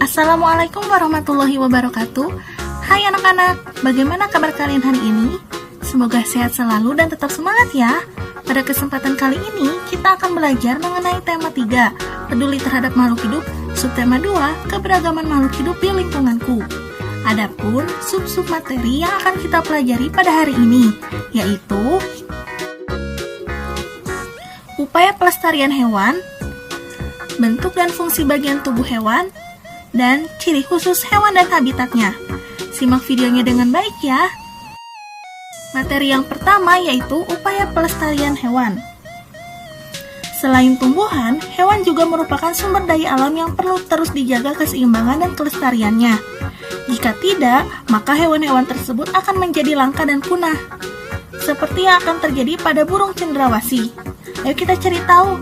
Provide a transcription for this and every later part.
Assalamualaikum warahmatullahi wabarakatuh. Hai anak-anak, bagaimana kabar kalian hari ini? Semoga sehat selalu dan tetap semangat ya. Pada kesempatan kali ini, kita akan belajar mengenai tema 3, peduli terhadap makhluk hidup, subtema 2, keberagaman makhluk hidup di lingkunganku. Adapun sub-sub materi yang akan kita pelajari pada hari ini, yaitu upaya pelestarian hewan, bentuk dan fungsi bagian tubuh hewan, dan ciri khusus hewan dan habitatnya. Simak videonya dengan baik ya. Materi yang pertama yaitu upaya pelestarian hewan. Selain tumbuhan, hewan juga merupakan sumber daya alam yang perlu terus dijaga keseimbangan dan kelestariannya. Jika tidak, maka hewan-hewan tersebut akan menjadi langka dan punah. Seperti yang akan terjadi pada burung cendrawasih. Ayo kita cari tahu.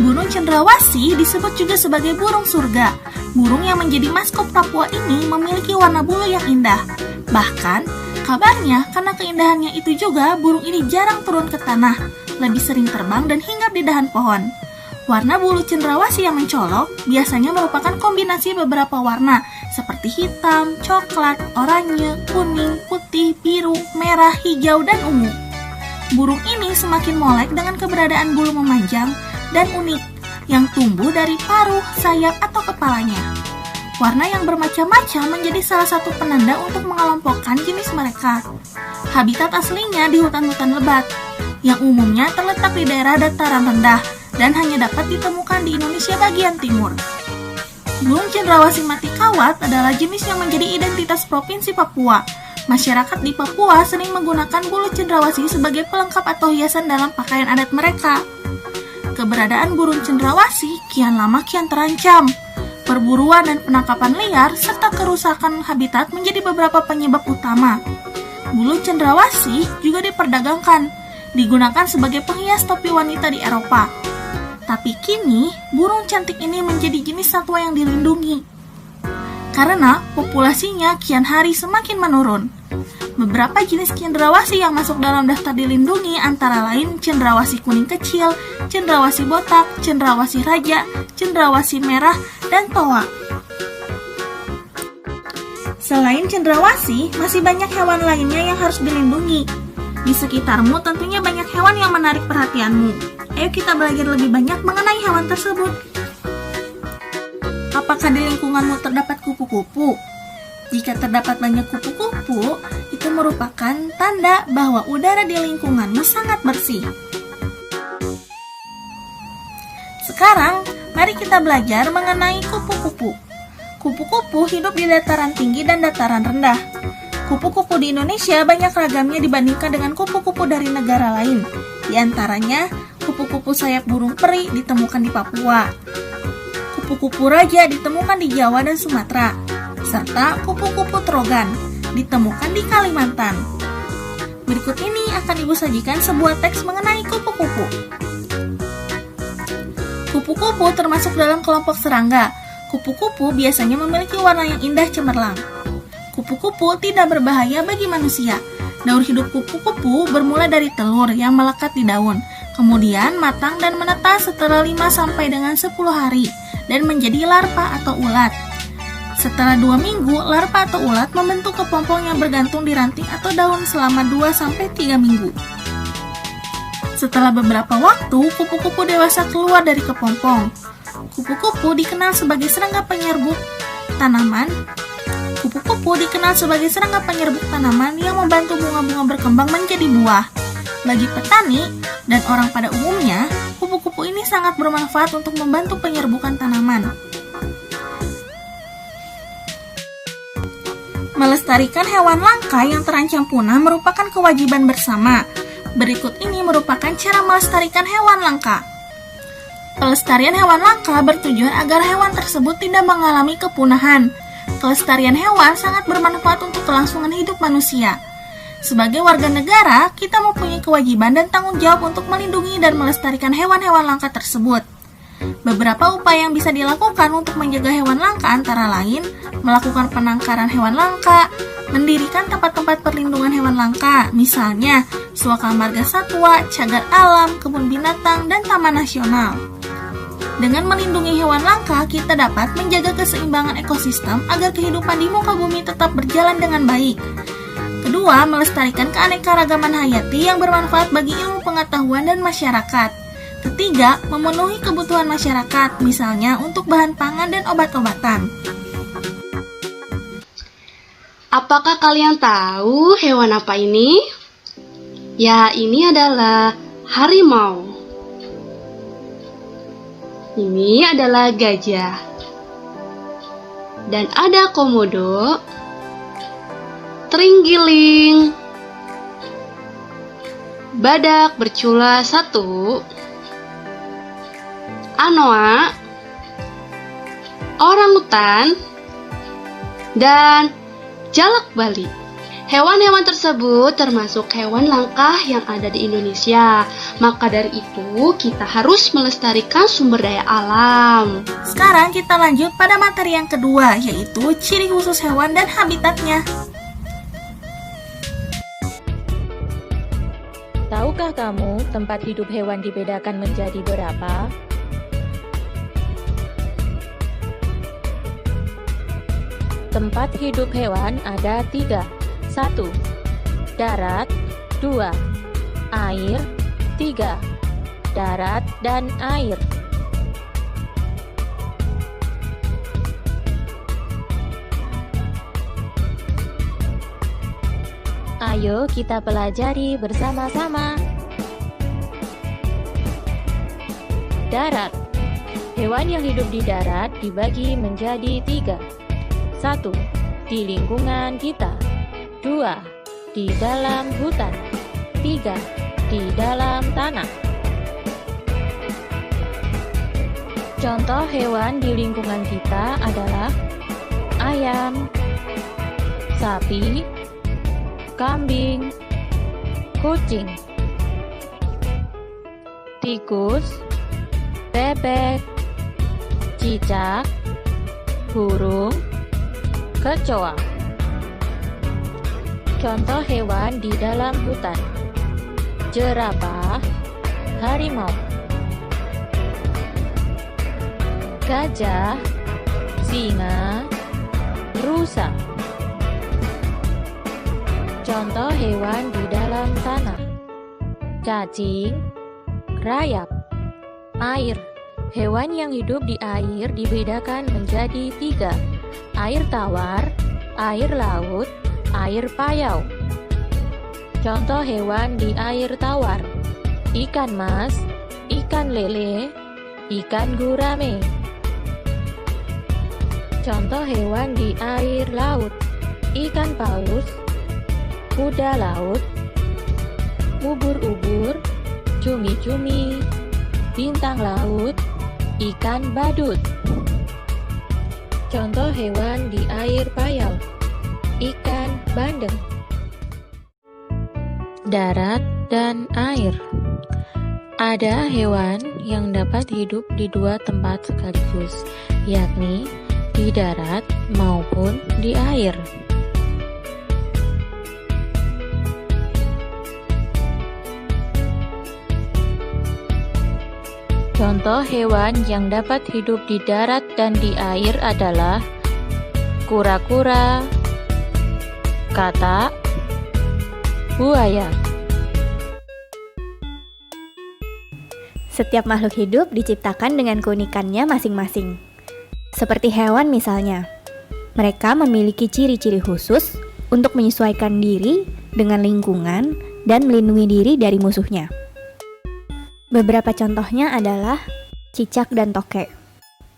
Burung cendrawasih disebut juga sebagai burung surga. Burung yang menjadi maskot Papua ini memiliki warna bulu yang indah. Bahkan, kabarnya karena keindahannya itu juga burung ini jarang turun ke tanah, lebih sering terbang dan hinggap di dahan pohon. Warna bulu cendrawasih yang mencolok biasanya merupakan kombinasi beberapa warna seperti hitam, coklat, oranye, kuning, putih, biru, merah, hijau, dan ungu. Burung ini semakin molek dengan keberadaan bulu memanjang dan unik yang tumbuh dari paruh, sayap, atau kepalanya. Warna yang bermacam-macam menjadi salah satu penanda untuk mengelompokkan jenis mereka. Habitat aslinya di hutan-hutan lebat, yang umumnya terletak di daerah dataran rendah dan hanya dapat ditemukan di Indonesia bagian timur. Burung cendrawasih mati kawat adalah jenis yang menjadi identitas Provinsi Papua. Masyarakat di Papua sering menggunakan bulu cendrawasih sebagai pelengkap atau hiasan dalam pakaian adat mereka. Keberadaan burung cendrawasih kian lama kian terancam. Perburuan dan penangkapan liar serta kerusakan habitat menjadi beberapa penyebab utama. Bulu cendrawasih juga diperdagangkan, digunakan sebagai penghias topi wanita di Eropa. Tapi kini, burung cantik ini menjadi jenis satwa yang dilindungi. Karena populasinya kian hari semakin menurun. Beberapa jenis cendrawasih yang masuk dalam daftar dilindungi antara lain cendrawasih kuning kecil, cendrawasih botak, cendrawasih raja, cendrawasih merah, dan toa. Selain cendrawasih, masih banyak hewan lainnya yang harus dilindungi. Di sekitarmu tentunya banyak hewan yang menarik perhatianmu. Ayo kita belajar lebih banyak mengenai hewan tersebut. Apakah di lingkunganmu terdapat kupu-kupu? Jika terdapat banyak kupu-kupu, itu merupakan tanda bahwa udara di lingkunganmu sangat bersih. Sekarang, mari kita belajar mengenai kupu-kupu. Kupu-kupu hidup di dataran tinggi dan dataran rendah. Kupu-kupu di Indonesia banyak ragamnya dibandingkan dengan kupu-kupu dari negara lain. Di antaranya, kupu-kupu sayap burung peri ditemukan di Papua. Kupu-kupu raja ditemukan di Jawa dan Sumatera, serta kupu-kupu trogan ditemukan di Kalimantan. Berikut ini akan Ibu sajikan sebuah teks mengenai kupu-kupu. Kupu-kupu termasuk dalam kelompok serangga. Kupu-kupu biasanya memiliki warna yang indah cemerlang. Kupu-kupu tidak berbahaya bagi manusia. Daur hidup kupu-kupu bermula dari telur yang melekat di daun, kemudian matang dan menetas setelah 5 sampai dengan 10 hari dan menjadi larva atau ulat. Setelah 2 minggu, larva atau ulat membentuk kepompong yang bergantung di ranting atau daun selama 2-3 minggu. Setelah beberapa waktu, kupu-kupu dewasa keluar dari kepompong. Kupu-kupu dikenal sebagai serangga penyerbuk tanaman. Kupu-kupu dikenal sebagai serangga penyerbuk tanaman yang membantu bunga-bunga berkembang menjadi buah. Bagi petani dan orang pada umumnya, kupu-kupu ini sangat bermanfaat untuk membantu penyerbukan tanaman. Melestarikan hewan langka yang terancam punah merupakan kewajiban bersama. Berikut ini merupakan cara melestarikan hewan langka. Pelestarian hewan langka bertujuan agar hewan tersebut tidak mengalami kepunahan. Kelestarian hewan sangat bermanfaat untuk kelangsungan hidup manusia. Sebagai warga negara, kita mempunyai kewajiban dan tanggung jawab untuk melindungi dan melestarikan hewan-hewan langka tersebut. Beberapa upaya yang bisa dilakukan untuk menjaga hewan langka antara lain melakukan penangkaran hewan langka, mendirikan tempat-tempat perlindungan hewan langka, misalnya Suaka Marga Satwa, Cagar Alam, Kebun Binatang, dan Taman Nasional. Dengan melindungi hewan langka, kita dapat menjaga keseimbangan ekosistem agar kehidupan di muka bumi tetap berjalan dengan baik. Kedua, melestarikan keanekaragaman hayati yang bermanfaat bagi ilmu pengetahuan dan masyarakat. Ketiga, memenuhi kebutuhan masyarakat, misalnya untuk bahan pangan dan obat-obatan. Apakah kalian tahu hewan apa ini? Ya, ini adalah harimau. Ini adalah gajah. Dan ada komodo, terenggiling, badak bercula 1, anoa, orangutan, dan jalak Bali. Hewan-hewan tersebut termasuk hewan langka yang ada di Indonesia. Maka dari itu, kita harus melestarikan sumber daya alam. Sekarang kita lanjut pada materi yang kedua, yaitu ciri khusus hewan dan habitatnya. Tahukah kamu tempat hidup hewan dibedakan menjadi berapa? Tempat hidup hewan ada 3. 1. Darat. 2. Air. 3. Darat dan air. Ayo kita pelajari bersama-sama. Darat. Hewan yang hidup di darat dibagi menjadi 3. 1. Di lingkungan kita. 2. Di dalam hutan. 3. Di dalam tanah. Contoh hewan di lingkungan kita adalah ayam, sapi, kambing, kucing, tikus, bebek, cicak, burung, kecoa. Contoh hewan di dalam hutan: jerapah, harimau, gajah, singa, rusa. Contoh hewan di dalam tanah: cacing, rayap. Air. Hewan yang hidup di air dibedakan menjadi 3: air tawar, air laut, air payau. Contoh hewan di air tawar: ikan mas, ikan lele, ikan gurame. Contoh hewan di air laut: ikan paus, kuda laut, ubur-ubur, cumi-cumi, bintang laut, ikan badut. Contoh hewan di air payau: ikan bandeng. Darat dan air. Ada hewan yang dapat hidup di 2 tempat sekaligus, yakni di darat maupun di air. Contoh hewan yang dapat hidup di darat dan di air adalah kura-kura, katak, buaya. Setiap makhluk hidup diciptakan dengan keunikannya masing-masing. Seperti hewan misalnya, mereka memiliki ciri-ciri khusus untuk menyesuaikan diri dengan lingkungan dan melindungi diri dari musuhnya. Beberapa contohnya adalah cicak dan tokek.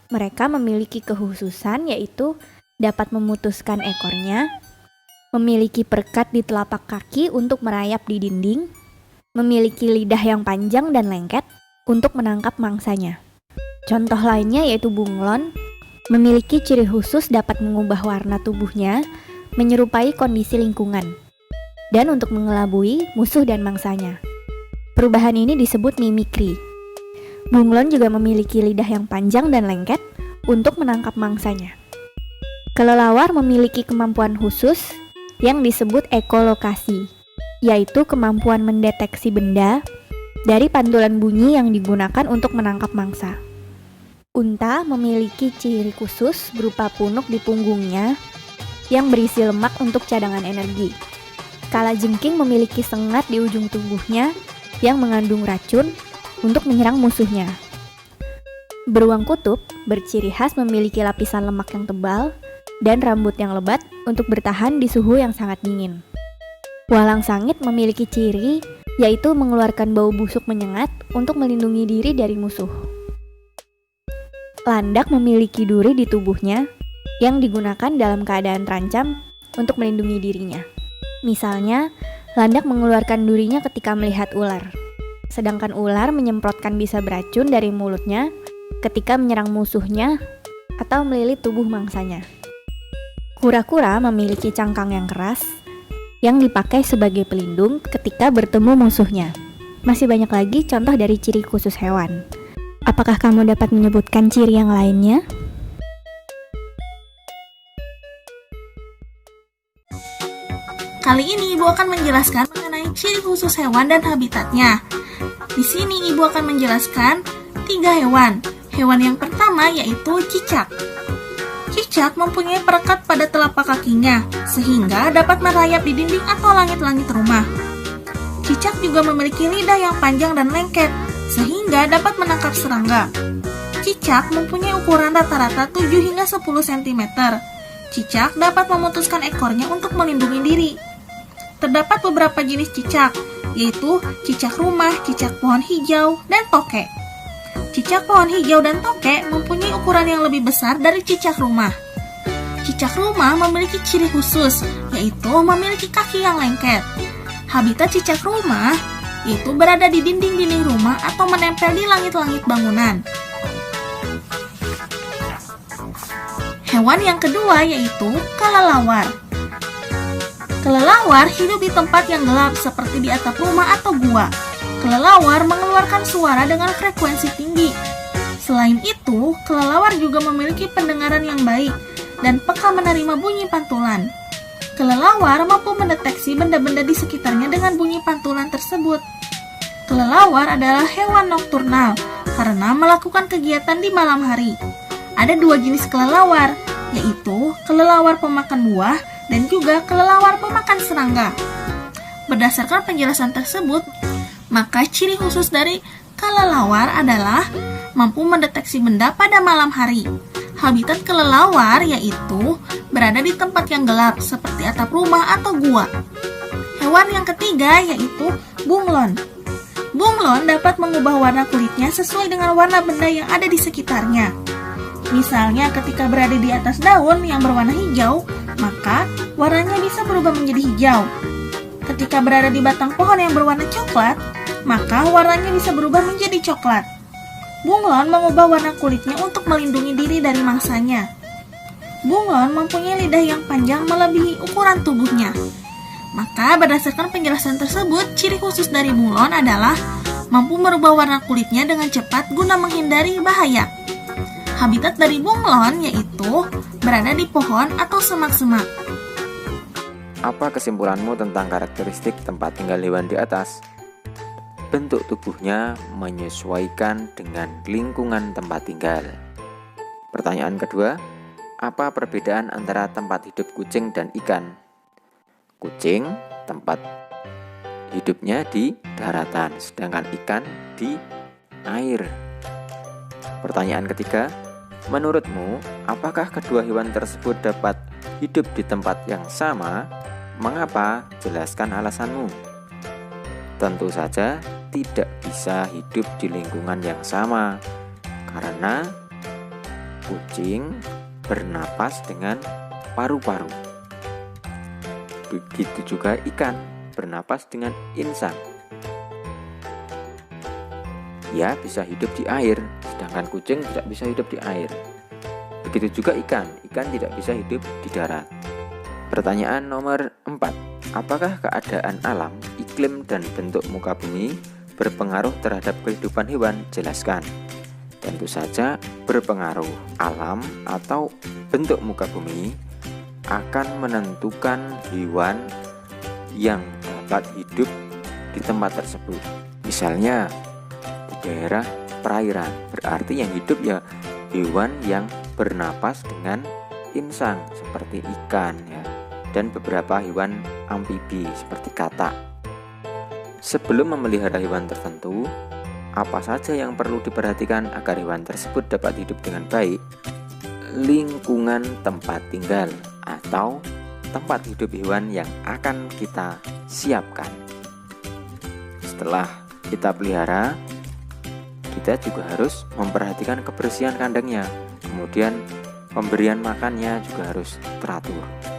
Mereka memiliki kekhususan yaitu dapat memutuskan ekornya, memiliki perekat di telapak kaki untuk merayap di dinding, memiliki lidah yang panjang dan lengket untuk menangkap mangsanya. Contoh lainnya yaitu bunglon, memiliki ciri khusus dapat mengubah warna tubuhnya menyerupai kondisi lingkungan, dan untuk mengelabui musuh dan mangsanya. Perubahan ini disebut mimikri. Bunglon juga memiliki lidah yang panjang dan lengket untuk menangkap mangsanya. Kelelawar memiliki kemampuan khusus yang disebut ekolokasi, yaitu kemampuan mendeteksi benda dari pantulan bunyi yang digunakan untuk menangkap mangsa. Unta memiliki ciri khusus berupa punuk di punggungnya yang berisi lemak untuk cadangan energi. Kalajengking memiliki sengat di ujung tubuhnya yang mengandung racun untuk menyerang musuhnya. Beruang kutub berciri khas memiliki lapisan lemak yang tebal dan rambut yang lebat untuk bertahan di suhu yang sangat dingin. Walang sangit memiliki ciri yaitu mengeluarkan bau busuk menyengat untuk melindungi diri dari musuh. Landak memiliki duri di tubuhnya yang digunakan dalam keadaan terancam untuk melindungi dirinya. Misalnya, landak mengeluarkan durinya ketika melihat ular, sedangkan ular menyemprotkan bisa beracun dari mulutnya ketika menyerang musuhnya atau melilit tubuh mangsanya. Kura-kura memiliki cangkang yang keras yang dipakai sebagai pelindung ketika bertemu musuhnya. Masih banyak lagi contoh dari ciri khusus hewan. Apakah kamu dapat menyebutkan ciri yang lainnya? Kali ini Ibu akan menjelaskan mengenai ciri khusus hewan dan habitatnya. Di sini Ibu akan menjelaskan 3 hewan. Hewan yang pertama yaitu cicak. Cicak mempunyai perekat pada telapak kakinya, sehingga dapat merayap di dinding atau langit-langit rumah. Cicak juga memiliki lidah yang panjang dan lengket, sehingga dapat menangkap serangga. Cicak mempunyai ukuran rata-rata 7 hingga 10 cm. Cicak dapat memutuskan ekornya untuk melindungi diri. Terdapat beberapa jenis cicak, yaitu cicak rumah, cicak pohon hijau, dan tokek. Cicak pohon hijau dan tokek mempunyai ukuran yang lebih besar dari cicak rumah. Cicak rumah memiliki ciri khusus, yaitu memiliki kaki yang lengket. Habitat cicak rumah yaitu berada di dinding-dinding rumah atau menempel di langit-langit bangunan. Hewan yang kedua yaitu kelelawar. Kelelawar hidup di tempat yang gelap seperti di atap rumah atau gua. Kelelawar mengeluarkan suara dengan frekuensi tinggi. Selain itu, kelelawar juga memiliki pendengaran yang baik dan peka menerima bunyi pantulan. Kelelawar mampu mendeteksi benda-benda di sekitarnya dengan bunyi pantulan tersebut. Kelelawar adalah hewan nokturnal karena melakukan kegiatan di malam hari. Ada 2 jenis kelelawar, yaitu kelelawar pemakan buah dan juga kelelawar pemakan serangga. Berdasarkan penjelasan tersebut, maka ciri khusus dari kelelawar adalah mampu mendeteksi benda pada malam hari. Habitat kelelawar yaitu berada di tempat yang gelap seperti atap rumah atau gua. Hewan yang ketiga yaitu bunglon. Bunglon dapat mengubah warna kulitnya sesuai dengan warna benda yang ada di sekitarnya. Misalnya ketika berada di atas daun yang berwarna hijau, maka warnanya bisa berubah menjadi hijau. Ketika berada di batang pohon yang berwarna coklat, maka warnanya bisa berubah menjadi coklat. Bunglon mengubah warna kulitnya untuk melindungi diri dari mangsanya. Bunglon mempunyai lidah yang panjang melebihi ukuran tubuhnya. Maka berdasarkan penjelasan tersebut, ciri khusus dari bunglon adalah mampu merubah warna kulitnya dengan cepat guna menghindari bahaya. Habitat dari bunglon yaitu berada di pohon atau semak-semak. Apa kesimpulanmu tentang karakteristik tempat tinggal hewan di atas? Bentuk tubuhnya menyesuaikan dengan lingkungan tempat tinggal. Pertanyaan kedua, apa perbedaan antara tempat hidup kucing dan ikan? Kucing tempat hidupnya di daratan, sedangkan ikan di air. Pertanyaan ketiga, menurutmu apakah kedua hewan tersebut dapat hidup di tempat yang sama? Mengapa? Jelaskan alasanmu. Tentu saja tidak bisa hidup di lingkungan yang sama, karena kucing bernapas dengan paru-paru. Begitu juga ikan bernapas dengan insang. Ia bisa hidup di air, sedangkan kucing tidak bisa hidup di air. Begitu juga ikan tidak bisa hidup di darat. Pertanyaan nomor 4. Apakah keadaan alam, iklim, dan bentuk muka bumi berpengaruh terhadap kehidupan hewan? Jelaskan. Tentu saja berpengaruh. Alam atau bentuk muka bumi akan menentukan hewan yang dapat hidup di tempat tersebut. Misalnya di daerah perairan, berarti yang hidup ya hewan yang bernapas dengan insang seperti ikan ya, dan beberapa hewan amfibi seperti katak. Sebelum memelihara hewan tertentu, apa saja yang perlu diperhatikan agar hewan tersebut dapat hidup dengan baik? Lingkungan tempat tinggal atau tempat hidup hewan yang akan kita siapkan. Setelah kita pelihara, kita juga harus memperhatikan kebersihan kandangnya. Kemudian pemberian makannya juga harus teratur.